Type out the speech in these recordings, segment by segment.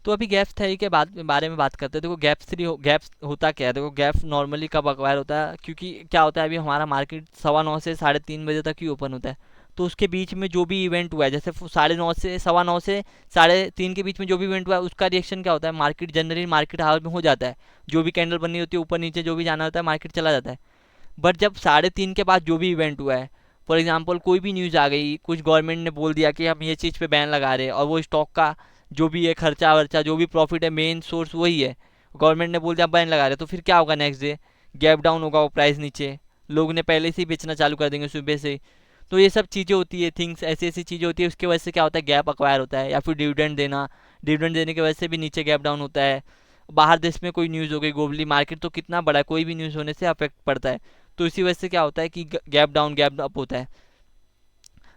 तो अभी gap theory के बारे में बात करते हैं। देखो गैप होता क्या है, देखो गैप नॉर्मली कब अक्वायर होता है, क्योंकि क्या होता है अभी हमारा मार्केट 9:15 से 3:30 बजे तक ही ओपन होता है। तो उसके बीच में जो भी इवेंट हुआ है, जैसे 9:30 से 9:15 से 3:30 के बीच में जो भी इवेंट हुआ है, उसका रिएक्शन क्या होता है, मार्केट जनरली मार्केट हाउस में हो जाता है। जो भी कैंडल बननी होती है ऊपर नीचे जो भी जाना होता है मार्केट चला जाता है। बट जब 3:30 के बाद जो भी इवेंट हुआ है, फॉर एग्जांपल कोई भी न्यूज़ आ गई, कुछ गवर्नमेंट ने बोल दिया कि हम ये चीज़ पे बैन लगा रहे हैं, और वो स्टॉक का जो भी है खर्चा वर्चा जो भी प्रॉफिट है मेन सोर्स वही है, गवर्नमेंट ने बोल दिया बैन लगा रहे हैं, तो फिर क्या होगा, नेक्स्ट डे गैप डाउन होगा, वो प्राइस नीचे, लोग ने पहले से ही बेचना चालू कर देंगे सुबह से ही। तो ये सब चीज़ें होती है, थिंग्स ऐसी ऐसी चीज़ें होती है, उसकी वजह से क्या होता है गैप अक्वायर होता है। या फिर डिविडेंड देने की वजह से भी नीचे गैप डाउन होता है। बाहर देश में कोई न्यूज़ हो गई, ग्लोबली मार्केट तो कितना बड़ा है, कोई भी न्यूज़ होने से अफेक्ट पड़ता है। तो इसी वजह से क्या होता है कि गैप डाउन गैप अप होता है।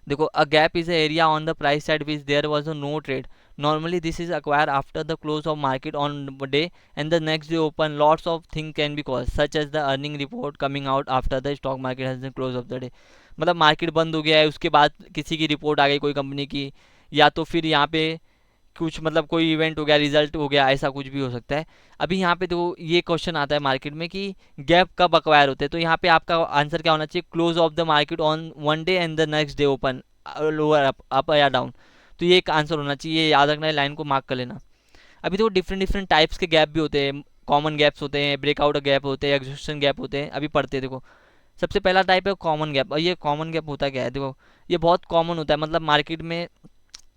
देखो, a gap is area on the price side which there was no trade. Normally this is acquire after the close of market on day and the next day open. Lots of thing can be cause such as the earning report coming out after the stock market has been close of the day. मतलब market बंद हो गया है, उसके बाद किसी की report आ गई कोई कंपनी की, या तो फिर यहाँ पे कुछ मतलब कोई इवेंट हो गया, रिजल्ट हो गया, ऐसा कुछ भी हो सकता है। अभी यहाँ पे देखो ये क्वेश्चन आता है मार्केट में कि गैप कब अक्वायर होते हैं, तो यहाँ पे आपका आंसर क्या होना चाहिए, close of the market on one day and the next day open, lower up या डाउन। तो ये एक आंसर होना चाहिए, ये याद रखना है, लाइन को मार्क कर लेना। अभी देखो डिफरेंट डिफरेंट टाइप्स के गैप भी होते हैं, कॉमन गैप्स होते हैं, ब्रेकआउट गैप होते हैं, एग्जीक्यूशन गैप होते हैं। अभी पढ़ते हैं, देखो सबसे पहला टाइप है कॉमन गैप। और ये कॉमन गैप होता क्या है, देखो ये बहुत कॉमन होता है, मतलब मार्केट में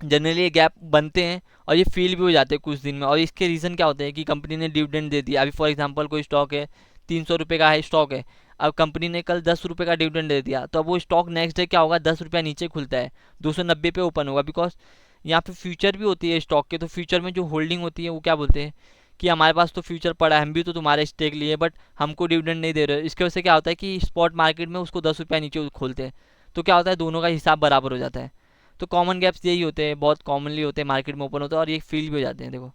जनरली ये गैप बनते हैं और ये फील भी हो जाते हैं कुछ दिन में। और इसके रीज़न क्या होते हैं कि कंपनी ने डिविडेंड दे दिया। अभी फॉर एग्जांपल कोई स्टॉक है, 300 रुपये का है स्टॉक है, अब कंपनी ने कल 10 रुपये का डिविडेंड दे दिया, तो अब वो स्टॉक नेक्स्ट डे क्या होगा, 10 रुपया नीचे खुलता है, 290 पे ओपन होगा। बिकॉज यहाँ पे फ्यूचर भी होती है स्टॉक के, तो फ्यूचर में जो होल्डिंग होती है वो क्या बोलते हैं कि हमारे पास तो फ्यूचर पड़ा है, हम भी तो तुम्हारे स्टेक लिए, बट हमको डिविडेंड नहीं दे रहे हो। इसकी वजह से क्या होता है कि स्पॉट मार्केट में उसको 10 रुपया नीचे खोलते हैं, तो क्या होता है दोनों का हिसाब बराबर हो जाता है। तो कॉमन गैप्स यही होते हैं, बहुत कॉमनली होते हैं, मार्केट में ओपन होते हैं और ये फील भी हो जाते हैं। देखो,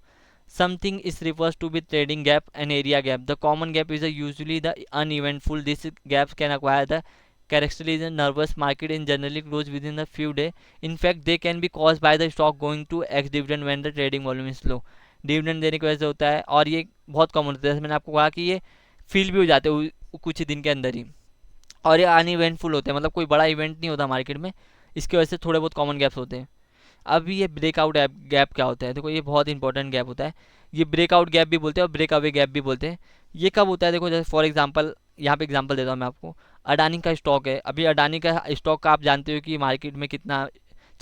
something is refers to be trading gap and area gap. The common gap is usually the uneventful. This gaps can acquire the characteristic in nervous market in generally close within a few days. In fact, they can be caused by the stock going to ex dividend when the trading volume is low. Dividend देने की वजह से होता है और ये बहुत common होता है, जैसे मैंने आपको कहा कि ये फील भी हो जाते हैं कुछ दिन के अंदर ही। और ये अनइवेंटफुल होते हैं, मतलब कोई बड़ा इवेंट नहीं होता मार्केट में, इसकी वजह से थोड़े बहुत कॉमन गैप्स होते हैं। अब ये ब्रेकआउट गैप क्या होता है, देखो ये बहुत इंपॉर्टेंट गैप होता है। ये ब्रेकआउट गैप भी बोलते हैं और ब्रेक अवे गैप भी बोलते हैं। ये कब होता है, देखो जैसे फॉर एग्जांपल यहाँ पे एग्जांपल देता हूँ मैं आपको। अडानी का स्टॉक है, अभी अडानी का स्टॉक का आप जानते हो कि मार्केट में कितना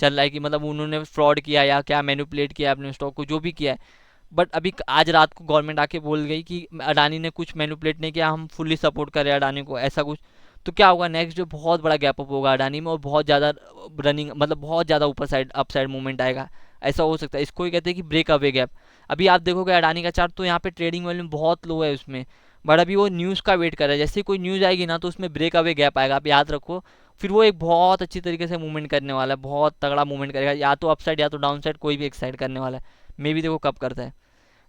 चल रहा है, कि मतलब उन्होंने फ्रॉड किया या क्या मैनिपुलेट किया अपने स्टॉक को, जो भी किया है। बट अभी आज रात को गवर्नमेंट आके बोल गई कि अडानी ने कुछ मैनिपुलेट नहीं किया, हम फुल्ली सपोर्ट कर रहे हैं अडानी को, ऐसा कुछ। तो क्या होगा, नेक्स्ट जो बहुत बड़ा गैप अप होगा अडानी में और बहुत ज़्यादा रनिंग, मतलब बहुत ज़्यादा ऊपर साइड अप साइड मूवमेंट आएगा, ऐसा हो सकता है। इसको ही कहते हैं कि ब्रेक अवे गैप। अभी आप देखोगे अडानी का चार्ट, तो यहाँ पे ट्रेडिंग वॉल्यूम बहुत लो है उसमें, बट अभी वो न्यूज़ का वेट कर रहा है, जैसे ही कोई न्यूज़ आएगी ना तो उसमें ब्रेक अवे गैप आएगा, आप याद रखो। फिर वो एक बहुत अच्छी तरीके से मूवमेंट करने वाला है, बहुत तगड़ा मूवमेंट करेगा, या तो अप साइड या तो डाउन साइड, कोई भी एक साइड करने वाला है। मे बी देखो कब करता है।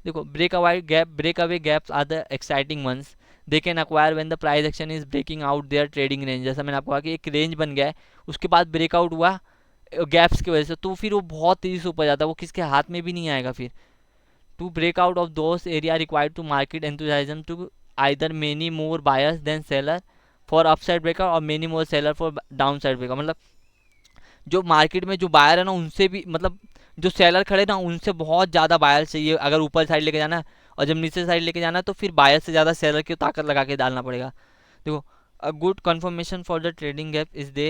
देखो break away gaps are the exciting ones. They can acquire when the price action is breaking out their trading range. जैसा मैंने आपको कहा कि एक रेंज बन गया है, उसके बाद ब्रेकआउट हुआ गैप्स की वजह से, तो फिर वो बहुत तेज़ी से ऊपर जाता है, वो किसके हाथ में भी नहीं आएगा फिर। To break out of those area required to market enthusiasm to either many more buyers than seller for upside breakout और many more seller for down side breakout. मतलब जो मार्केट में जो बायर है ना उनसे भी, मतलब जो सेलर खड़े ना उनसे बहुत ज़्यादा बायर चाहिए अगर ऊपर साइड लेके जाना है, और जब नीचे साइड लेके जाना है तो फिर बायर से ज़्यादा सेलर की ताकत लगा के डालना पड़ेगा। देखो, a good confirmation for the trading gap is they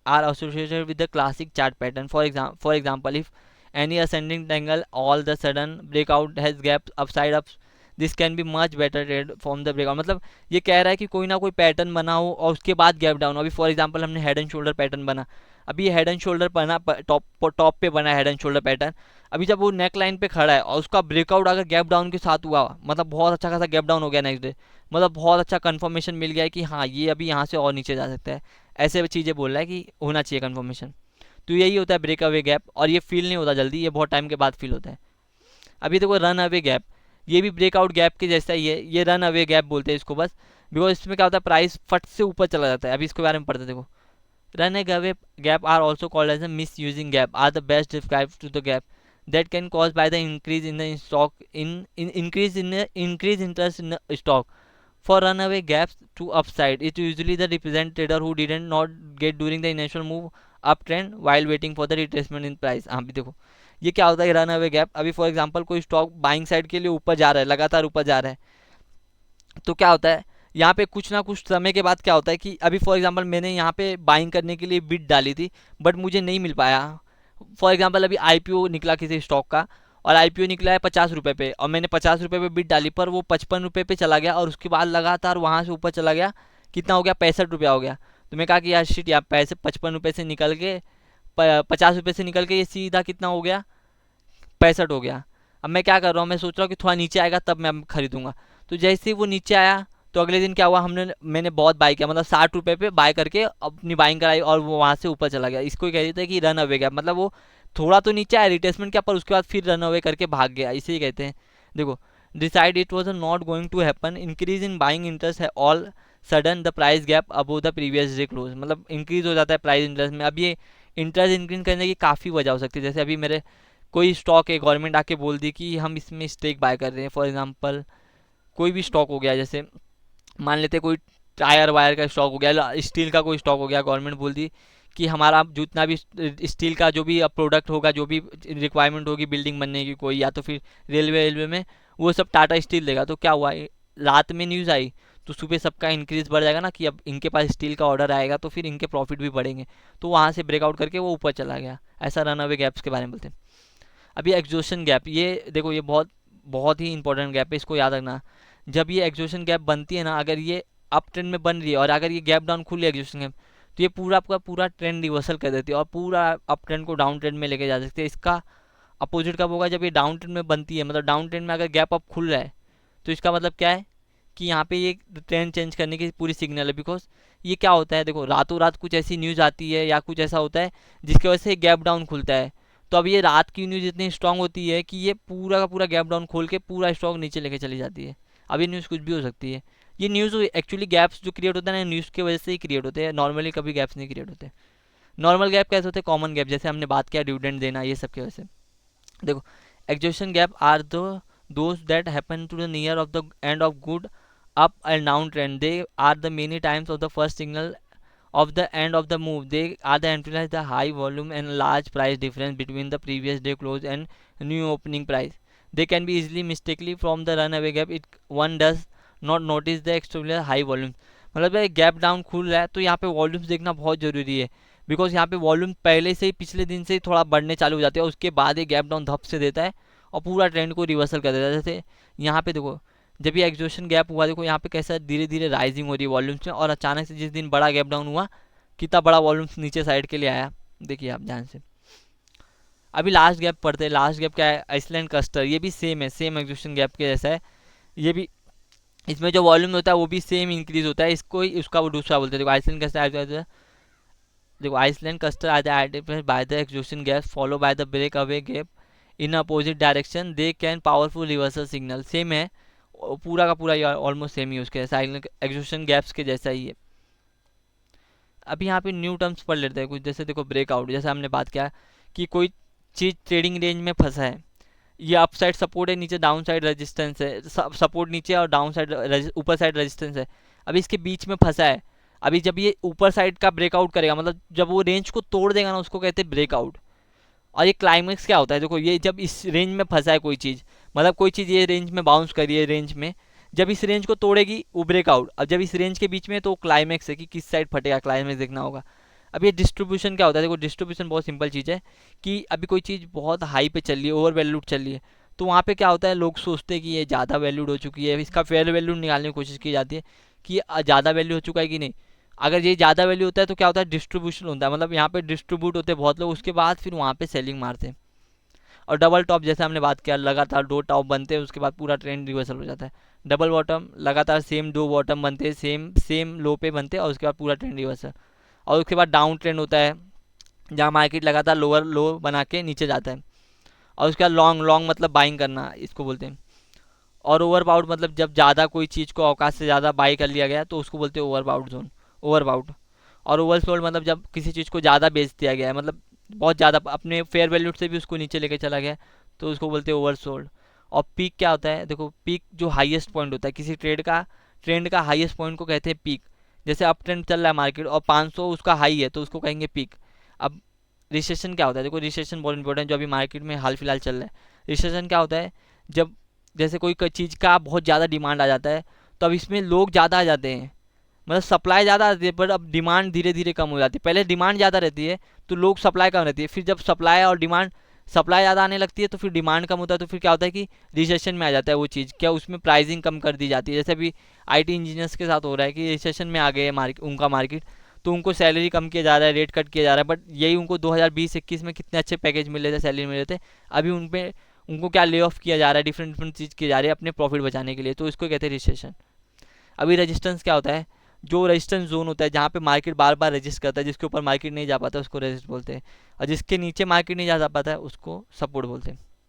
are associated with the classic chart pattern. For example, if any ascending triangle all the sudden breakout has gap upside up, this can be much better trade from the breakout. मतलब ये कह रहा है कि कोई ना कोई pattern बना हो और उसके बाद गैप डाउन। अभी फॉर एग्जांपल हमने हेड एंड शोल्डर पैटर्न बना, अभी ये हेड एंड शोल्डर बना, टॉप पे बना हेड एंड शोल्डर पैटर्न। अभी जब वो नेक लाइन पे खड़ा है और उसका ब्रेकआउट अगर गैप डाउन के साथ हुआ, मतलब बहुत अच्छा खासा गैप डाउन हो गया नेक्स्ट डे, मतलब बहुत अच्छा कंफर्मेशन मिल गया है कि हाँ ये अभी यहाँ से और नीचे जा सकता है, ऐसे चीज़ें बोल रहा है कि होना चाहिए कंफर्मेशन। तो यही होता है ब्रेक अवे गैप, और ये फील नहीं होता जल्दी, ये बहुत टाइम के बाद फील होता है। अभी देखो रन अवे गैप, ये भी ब्रेकआउट गैप के जैसा ही है, ये रन अवे गैप बोलते हैं इसको बस, बिकॉज इसमें क्या होता है प्राइस फट से ऊपर चला जाता है। अभी इसके बारे में पढ़ते हैं, देखो run away gap are also called as miss using gap are the best describe to the gap. that can caused by the increase in the stock in increase interest in the stock. For runaway gaps to upside, it usually the represent trader who didn't not get during the initial move uptrend while waiting for the retracement in price. हाँ भी देखो ये क्या होता है run away gap. अभी for example कोई stock buying side के लिए ऊपर जा रहा है, लगातार ऊपर जा रहा है, तो क्या होता है यहाँ पे कुछ ना कुछ समय के बाद क्या होता है कि अभी फॉर एग्जांपल मैंने यहाँ पे बाइंग करने के लिए बिड डाली थी बट मुझे नहीं मिल पाया। फॉर एग्जांपल अभी आईपीओ निकला किसी स्टॉक का और आईपीओ निकला है 50 रुपये पे और मैंने 50 रुपये पे बिड डाली पर वो 55 रुपये पे चला गया और उसके बाद लगातार वहाँ से ऊपर चला गया, कितना हो गया 65 रुपया हो गया। तो मैं कहा कि यार शिट यार पैसे 55 रुपये से निकल के 50 रुपये से निकल के ये सीधा कितना हो गया 65 हो गया। अब मैं क्या कर रहा हूँ, मैं सोच रहा हूँ कि थोड़ा नीचे आएगा तब मैं खरीदूंगा। तो जैसे ही वो नीचे आया तो अगले दिन क्या हुआ, मैंने बहुत बाई किया, मतलब 60 रुपये पे बाय करके अपनी बाइंग कराई और वो वहाँ से ऊपर चला गया। इसको ही कहते हैं कि रन अवे गया, मतलब वो थोड़ा तो नीचे आया रिटेसमेंट क्या पर उसके बाद फिर रन अवे करके भाग गया, इसे ही कहते हैं। देखो decide it was not going to happen, increase in buying interest है all sudden the price gap above the previous day close, मतलब इंक्रीज हो जाता है प्राइस इंटरेस्ट में। अब ये इंटरेस्ट इंक्रीज करने की काफ़ी वजह हो सकती है, जैसे अभी मेरे कोई स्टॉक है गवर्नमेंट आके बोल दी कि हम इसमें स्टेक बाय कर रहे हैं। फॉर एग्जांपल कोई भी स्टॉक हो गया, जैसे मान लेते कोई टायर वायर का स्टॉक हो गया, स्टील का कोई स्टॉक हो गया, गवर्नमेंट बोल दी कि हमारा जितना भी स्टील का जो भी प्रोडक्ट होगा, जो भी रिक्वायरमेंट होगी बिल्डिंग बनने की कोई या तो फिर रेलवे में, वो सब टाटा स्टील देगा। तो क्या हुआ रात में न्यूज़ आई तो सुबह सबका इंक्रीज बढ़ जाएगा ना कि अब इनके पास स्टील का ऑर्डर आएगा तो फिर इनके प्रॉफिट भी बढ़ेंगे, तो वहाँ से ब्रेकआउट करके वो ऊपर चला गया। ऐसा रन अवे गैप्स के बारे में बोलते हैं। अभी एग्जॉशन गैप, ये देखो ये बहुत बहुत ही इंपॉर्टेंट गैप है, इसको याद रखना। जब ये एग्जॉशन गैप बनती है ना, अगर ये अप ट्रेंड में बन रही है और अगर ये गैप डाउन खुल एग्जॉशन गैप, तो ये पूरा आपका पूरा ट्रेंड रिवर्सल कर देती है और पूरा अप ट्रेंड को डाउन ट्रेंड में लेके जा सकते हैं। इसका अपोजिट कब होगा, जब ये डाउन ट्रेंड में बनती है, मतलब डाउन ट्रेंड में अगर गैप अप खुल रहा है तो इसका मतलब क्या है कि यहाँ पे ये ट्रेंड चेंज करने की पूरी सिग्नल है। बिकॉज ये क्या होता है, देखो रातों रात कुछ ऐसी न्यूज़ आती है या कुछ ऐसा होता है जिसकी वजह से गैप डाउन खुलता है, तो अब ये रात की न्यूज़ इतनी स्ट्रांग होती है कि ये पूरा का पूरा गैप डाउन खोल के पूरा स्टॉक नीचे लेके चली जाती है। अब ये न्यूज़ कुछ भी हो सकती है। ये न्यूज़ एक्चुअली गैप्स जो क्रिएट होता है ना, न्यूज़ की वजह से ही क्रिएट होते हैं, नॉर्मली कभी गैप्स नहीं क्रिएट होते। नॉर्मल गैप कैसे होते हैं, कॉमन गैप, जैसे हमने बात किया डिविडेंड देना, ये सब की वजह से। देखो exhaustion gap are those that happen to the near of the end of good up and down trend. They are the many times of the first signal of the end of the move. They are the influence the high volume and large price difference between the previous day close and new opening price. They can be easily mistakenly from the runaway gap. It one does not notice the extremely high volume. मतलब भाई gap down खुल रहा है तो यहाँ पे volumes देखना बहुत ज़रूरी है, बिकॉज यहाँ पे वॉल्यूम पहले से ही पिछले दिन से ही थोड़ा बढ़ने चालू हो जाते हैं, उसके बाद ये गैप डाउन धप से देता है और पूरा ट्रेंड को रिवर्सल कर देता है। जैसे यहाँ पे देखो जब ये एग्जॉशन गैप हुआ, देखो यहाँ पे कैसा धीरे धीरे राइजिंग हो रही है वॉल्यूम्स में, और अचानक से जिस दिन बड़ा गैप डाउन हुआ कितना बड़ा वॉल्यूम्स नीचे साइड के लिए आया, देखिए आप ध्यान से। अभी लास्ट गैप पढ़ते हैं। लास्ट गैप क्या है, आइसलैंड कस्टर, ये भी सेम है, सेम एग्जॉशन गैप के जैसा है। ये भी इसमें जो वॉल्यूम होता है वो भी सेम इंक्रीज होता है, इसको ही उसका वो दूसरा बोलते हैं। देखो आइसलैंड कस्टर, देखो island cluster are the identified by the exhaustion gap follow by the break away gap in opposite direction, they can powerful reversal signal. Same है, पूरा का पूरा ऑलमोस्ट सेम ही उसके साइलेंट एग्जॉशन गैप्स के जैसा ही है। अभी यहाँ पे न्यू टर्म्स पढ़ लेते हैं कुछ, जैसे देखो ब्रेकआउट, जैसे हमने बात किया कि कोई चीज़ ट्रेडिंग रेंज में फंसा है, ये अप साइड सपोर्ट है, नीचे डाउन साइड रेजिस्टेंस है, सपोर्ट नीचे और डाउन साइड ऊपर साइड रेजिस्टेंस है, अभी इसके बीच में फंसा है। अभी जब ये ऊपर साइड का ब्रेकआउट करेगा, मतलब जब वो रेंज को तोड़ देगा ना, उसको कहते हैं ब्रेकआउट। और ये क्लाइमेक्स क्या होता है, देखो ये जब इस रेंज में फंसा है कोई चीज़, मतलब कोई चीज़ ये रेंज में बाउंस करी है रेंज में, जब इस रेंज को तोड़ेगी वो ब्रेकआउट। अब जब इस रेंज के बीच में तो क्लाइमेक्स है कि किस साइड फटेगा, क्लाइमेक्स देखना होगा। अब ये डिस्ट्रीब्यूशन क्या होता है, देखो डिस्ट्रीब्यूशन बहुत सिंपल चीज़ है कि अभी कोई चीज़ बहुत हाई पे चल रही है, ओवर वैल्यूड चल रही है, तो वहाँ पे क्या होता है, लोग सोचते हैं कि ये ज़्यादा वैल्यूड हो चुकी है, इसका फेयर वैल्यू निकालने की कोशिश की जाती है कि ज़्यादा वैल्यू हो चुका है कि नहीं। अगर ये ज़्यादा वैल्यू होता है तो क्या होता है, डिस्ट्रीब्यूशन होता है, मतलब यहाँ पे डिस्ट्रीब्यूट होते हैं बहुत लोग, उसके बाद फिर वहाँ पे सेलिंग मारते हैं। और डबल टॉप जैसे हमने बात किया, लगातार दो टॉप बनते हैं उसके बाद पूरा ट्रेंड रिवर्सल हो जाता है। डबल बॉटम, लगातार सेम दो बॉटम बनते हैं, सेम सेम लो पे बनते हैं और उसके बाद पूरा ट्रेंड रिवर्सल। और उसके बाद डाउन ट्रेंड होता है जहाँ मार्केट लगातार लोअर लो बना के नीचे जाता है। और उसके बाद लॉन्ग, लॉन्ग मतलब बाइंग करना इसको बोलते हैं। और ओवरबाउट मतलब जब ज़्यादा कोई चीज़ को औकात से ज़्यादा बाई कर लिया गया तो उसको बोलते हैं ओवरबाउट जोन, ओवरबाउट। और ओवरसोल्ड मतलब जब किसी चीज़ को ज़्यादा बेच दिया गया है, मतलब बहुत ज़्यादा अपने फेयर वैल्यू से भी उसको नीचे लेके चला गया, तो उसको बोलते हैं ओवरसोल्ड। और पीक क्या होता है, देखो पीक जो हाईएस्ट पॉइंट होता है किसी ट्रेंड का हाईएस्ट पॉइंट को कहते हैं पीक। जैसे अप ट्रेंड चल रहा है मार्केट और 500 उसका हाई है तो उसको कहेंगे पीक। अब रिसेशन क्या होता है, देखो रिसेशन बहुत इंपॉर्टेंट जो अभी मार्केट में हाल फिलहाल चल रहा है। रिसेशन क्या होता है, जब जैसे कोई चीज़ का बहुत ज़्यादा डिमांड आ जाता है तो अब इसमें लोग ज़्यादा आ जाते हैं, मतलब सप्लाई ज़्यादा आती है पर अब डिमांड धीरे धीरे कम हो जाती है। पहले डिमांड ज़्यादा रहती है तो लोग सप्लाई कम रहती है, फिर जब सप्लाई ज़्यादा आने लगती है तो फिर डिमांड कम होता है, तो फिर क्या होता है कि रिसेशन में आ जाता है वो चीज़, क्या उसमें प्राइसिंग कम कर दी जाती है। जैसे अभी आईटी इंजीनियर्स के साथ हो रहा है कि रिसेशन में आ गए उनका मार्केट, तो उनको सैलरी कम किया जा रहा है, रेट कट किया जा रहा है। बट यही उनको 2020-21 में कितने अच्छे पैकेज मिले थे, सैलरी मिले थे, अभी उनको क्या ले ऑफ किया जा रहा है, डिफरेंट डिफरेंट चीज़ किए जा रही है अपने प्रॉफिट बचाने के लिए, तो इसको कहते हैं रिसेशन। अभी रेजिस्टेंस क्या होता है, जो रेजिस्टेंस जोन होता है जहाँ पे मार्केट बार बार रेजिस्ट करता है, जिसके ऊपर मार्केट नहीं जा पाता उसको रेजिस्ट बोलते हैं, और जिसके नीचे मार्केट नहीं जा पाता है उसको सपोर्ट बोलते हैं।